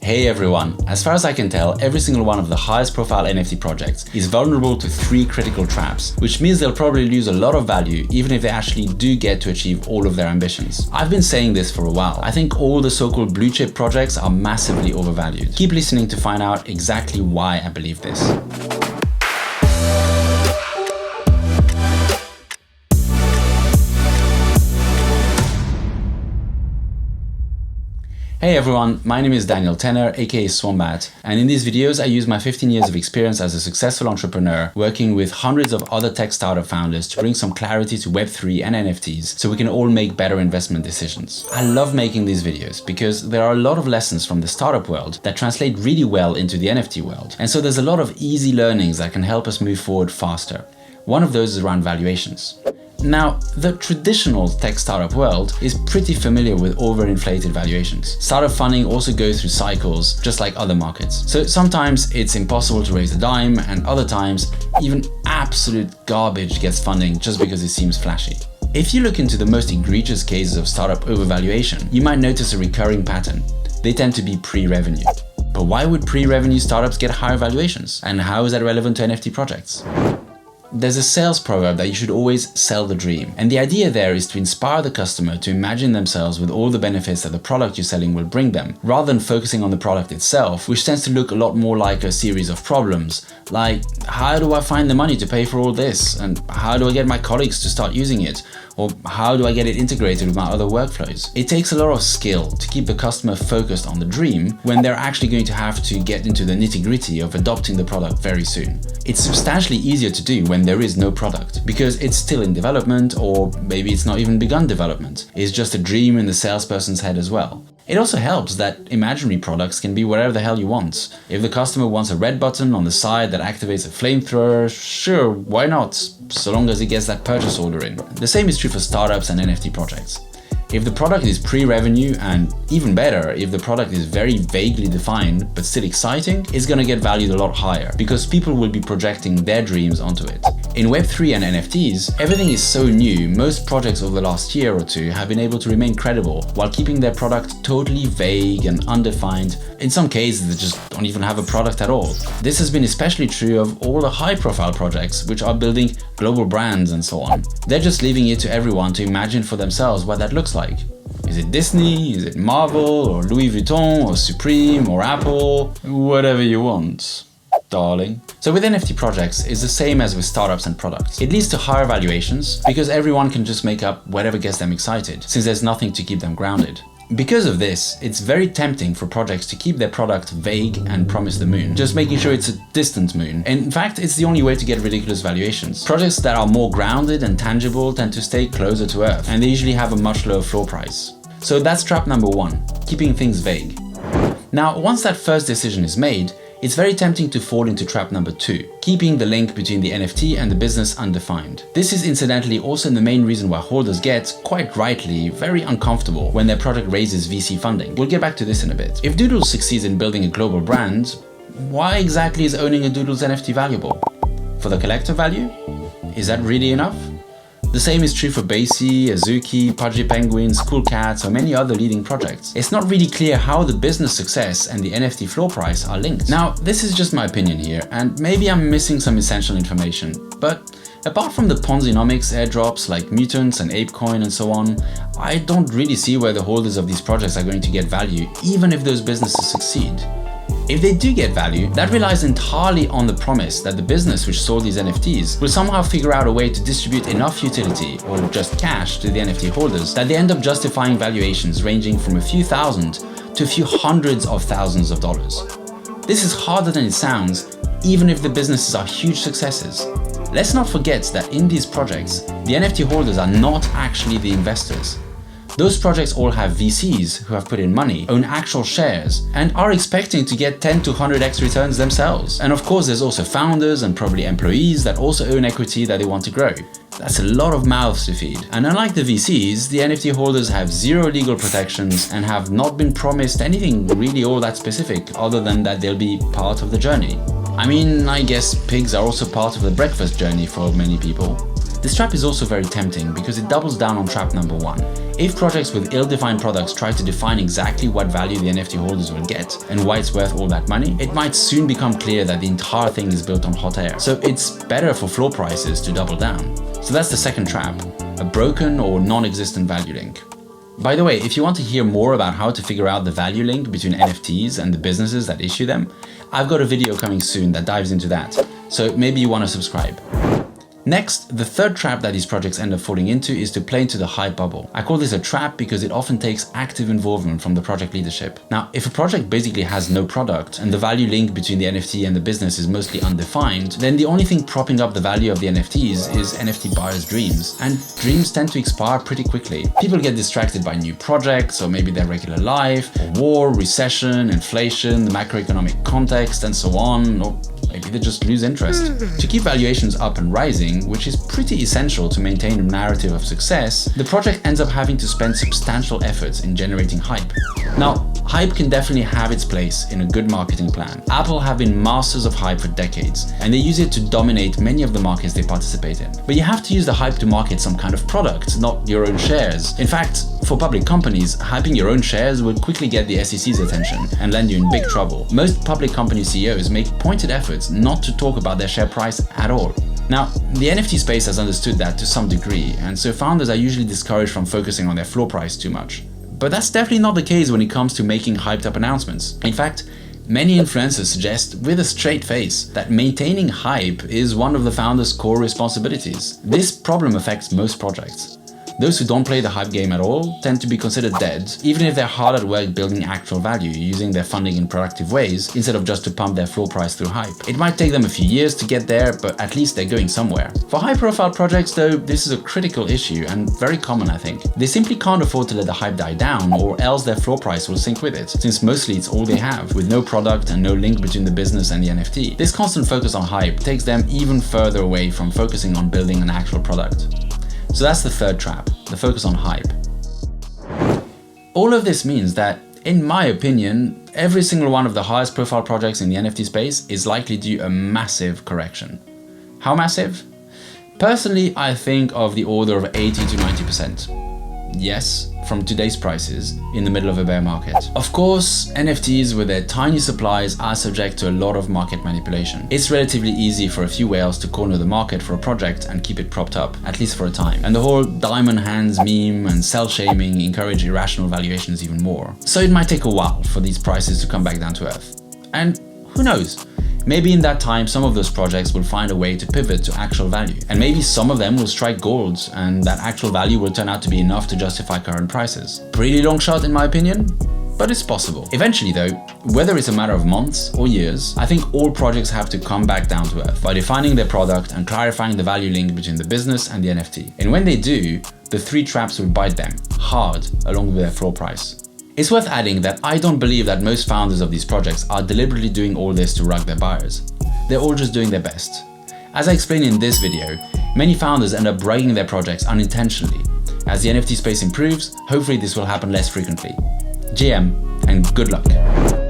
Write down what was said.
Hey everyone, as far as I can tell, every single one of the highest profile NFT projects is vulnerable to 3 critical traps, which means they'll probably lose a lot of value even if they actually do get to achieve all of their ambitions. I've been saying this for a while. I think all the so-called blue chip projects are massively overvalued. Keep listening to find out exactly why I believe this. Hey everyone, my name is Daniel Tenner, aka Swombat, and in these videos I use my 15 years of experience as a successful entrepreneur working with hundreds of other tech startup founders to bring some clarity to Web3 and NFTs so we can all make better investment decisions. I love making these videos because there are a lot of lessons from the startup world that translate really well into the NFT world, and so there's a lot of easy learnings that can help us move forward faster. One of those is around valuations. Now, the traditional tech startup world is pretty familiar with overinflated valuations. Startup funding also goes through cycles, just like other markets. So sometimes it's impossible to raise a dime, and other times even absolute garbage gets funding just because it seems flashy. If you look into the most egregious cases of startup overvaluation, you might notice a recurring pattern. They tend to be pre-revenue. But why would pre-revenue startups get higher valuations? And how is that relevant to NFT projects? There's a sales proverb that you should always sell the dream. And the idea there is to inspire the customer to imagine themselves with all the benefits that the product you're selling will bring them, rather than focusing on the product itself, which tends to look a lot more like a series of problems. Like, how do I find the money to pay for all this? And how do I get my colleagues to start using it? Or how do I get it integrated with my other workflows? It takes a lot of skill to keep the customer focused on the dream when they're actually going to have to get into the nitty-gritty of adopting the product very soon. It's substantially easier to do when there is no product, because it's still in development, or maybe it's not even begun development. It's just a dream in the salesperson's head as well. It also helps that imaginary products can be whatever the hell you want. If the customer wants a red button on the side that activates a flamethrower, sure, why not? So long as he gets that purchase order in. The same is true for startups and NFT projects. If the product is pre-revenue, and even better, if the product is very vaguely defined but still exciting, it's gonna get valued a lot higher because people will be projecting their dreams onto it. In Web3 and NFTs, everything is so new, most projects over the last year or two have been able to remain credible while keeping their product totally vague and undefined. In some cases, they just don't even have a product at all. This has been especially true of all the high-profile projects which are building global brands and so on. They're just leaving it to everyone to imagine for themselves what that looks like. Is it Disney? Is it Marvel? Or Louis Vuitton? Or Supreme? Or Apple? Whatever you want, darling. So with NFT projects, it's the same as with startups and products. It leads to higher valuations because everyone can just make up whatever gets them excited, since there's nothing to keep them grounded. Because of this, it's very tempting for projects to keep their product vague and promise the moon, just making sure it's a distant moon. And in fact, it's the only way to get ridiculous valuations. Projects that are more grounded and tangible tend to stay closer to earth, and they usually have a much lower floor price. So that's trap number 1, keeping things vague. Now, once that first decision is made, it's very tempting to fall into trap number 2, keeping the link between the NFT and the business undefined. This is incidentally also the main reason why holders get, quite rightly, very uncomfortable when their project raises VC funding. We'll get back to this in a bit. If Doodles succeeds in building a global brand, why exactly is owning a Doodles NFT valuable? For the collector value? Is that really enough? The same is true for Basie, Azuki, Pudgy Penguins, Cool Cats, or many other leading projects. It's not really clear how the business success and the NFT floor price are linked. Now, this is just my opinion here, and maybe I'm missing some essential information, but apart from the Ponzinomics airdrops like Mutants and ApeCoin and so on, I don't really see where the holders of these projects are going to get value, even if those businesses succeed. If they do get value, that relies entirely on the promise that the business which sold these NFTs will somehow figure out a way to distribute enough utility, or just cash, to the NFT holders that they end up justifying valuations ranging from a few thousand to a few hundreds of thousands of dollars. This is harder than it sounds, even if the businesses are huge successes. Let's not forget that in these projects, the NFT holders are not actually the investors. Those projects all have VCs who have put in money, own actual shares, and are expecting to get 10 to 100x returns themselves. And of course, there's also founders and probably employees that also own equity that they want to grow. That's a lot of mouths to feed. And unlike the VCs, the NFT holders have zero legal protections and have not been promised anything really all that specific, other than that they'll be part of the journey. I mean, I guess pigs are also part of the breakfast journey for many people. This trap is also very tempting because it doubles down on trap number 1. If projects with ill-defined products try to define exactly what value the NFT holders will get and why it's worth all that money, it might soon become clear that the entire thing is built on hot air. So it's better for floor prices to double down. So that's the second trap, a broken or non-existent value link. By the way, if you want to hear more about how to figure out the value link between NFTs and the businesses that issue them, I've got a video coming soon that dives into that, so maybe you want to subscribe. Next, the third trap that these projects end up falling into is to play into the hype bubble. I call this a trap because it often takes active involvement from the project leadership. Now, if a project basically has no product and the value link between the NFT and the business is mostly undefined, then the only thing propping up the value of the NFTs is NFT buyers' dreams. And dreams tend to expire pretty quickly. People get distracted by new projects, or maybe their regular life, or war, recession, inflation, the macroeconomic context, and so on, or maybe they just lose interest. To keep valuations up and rising, which is pretty essential to maintain a narrative of success, the project ends up having to spend substantial efforts in generating hype. Now, hype can definitely have its place in a good marketing plan. Apple have been masters of hype for decades, and they use it to dominate many of the markets they participate in. But you have to use the hype to market some kind of product, not your own shares. In fact, for public companies, hyping your own shares will quickly get the SEC's attention and land you in big trouble. Most public company CEOs make pointed efforts not to talk about their share price at all. Now, the NFT space has understood that to some degree, and so founders are usually discouraged from focusing on their floor price too much. But that's definitely not the case when it comes to making hyped up announcements. In fact, many influencers suggest with a straight face that maintaining hype is one of the founder's core responsibilities. This problem affects most projects. Those who don't play the hype game at all tend to be considered dead, even if they're hard at work building actual value, using their funding in productive ways instead of just to pump their floor price through hype. It might take them a few years to get there, but at least they're going somewhere. For high-profile projects though, this is a critical issue and very common, I think. They simply can't afford to let the hype die down, or else their floor price will sink with it, since mostly it's all they have, with no product and no link between the business and the NFT. This constant focus on hype takes them even further away from focusing on building an actual product. So that's the third trap, the focus on hype. All of this means that, in my opinion, every single one of the highest profile projects in the NFT space is likely due a massive correction. How massive? Personally, I think of the order of 80 to 90%. Yes, from today's prices, in the middle of a bear market. Of course, NFTs with their tiny supplies are subject to a lot of market manipulation. It's relatively easy for a few whales to corner the market for a project and keep it propped up, at least for a time. And the whole diamond hands meme and sell-shaming encourage irrational valuations even more. So it might take a while for these prices to come back down to earth. And who knows? Maybe in that time, some of those projects will find a way to pivot to actual value. And maybe some of them will strike gold, and that actual value will turn out to be enough to justify current prices. Pretty long shot in my opinion, but it's possible. Eventually though, whether it's a matter of months or years, I think all projects have to come back down to earth by defining their product and clarifying the value link between the business and the NFT. And when they do, the three traps will bite them hard along with their floor price. It's worth adding that I don't believe that most founders of these projects are deliberately doing all this to rug their buyers. They're all just doing their best. As I explained in this video, many founders end up bragging their projects unintentionally. As the NFT space improves, hopefully this will happen less frequently. GM, and good luck.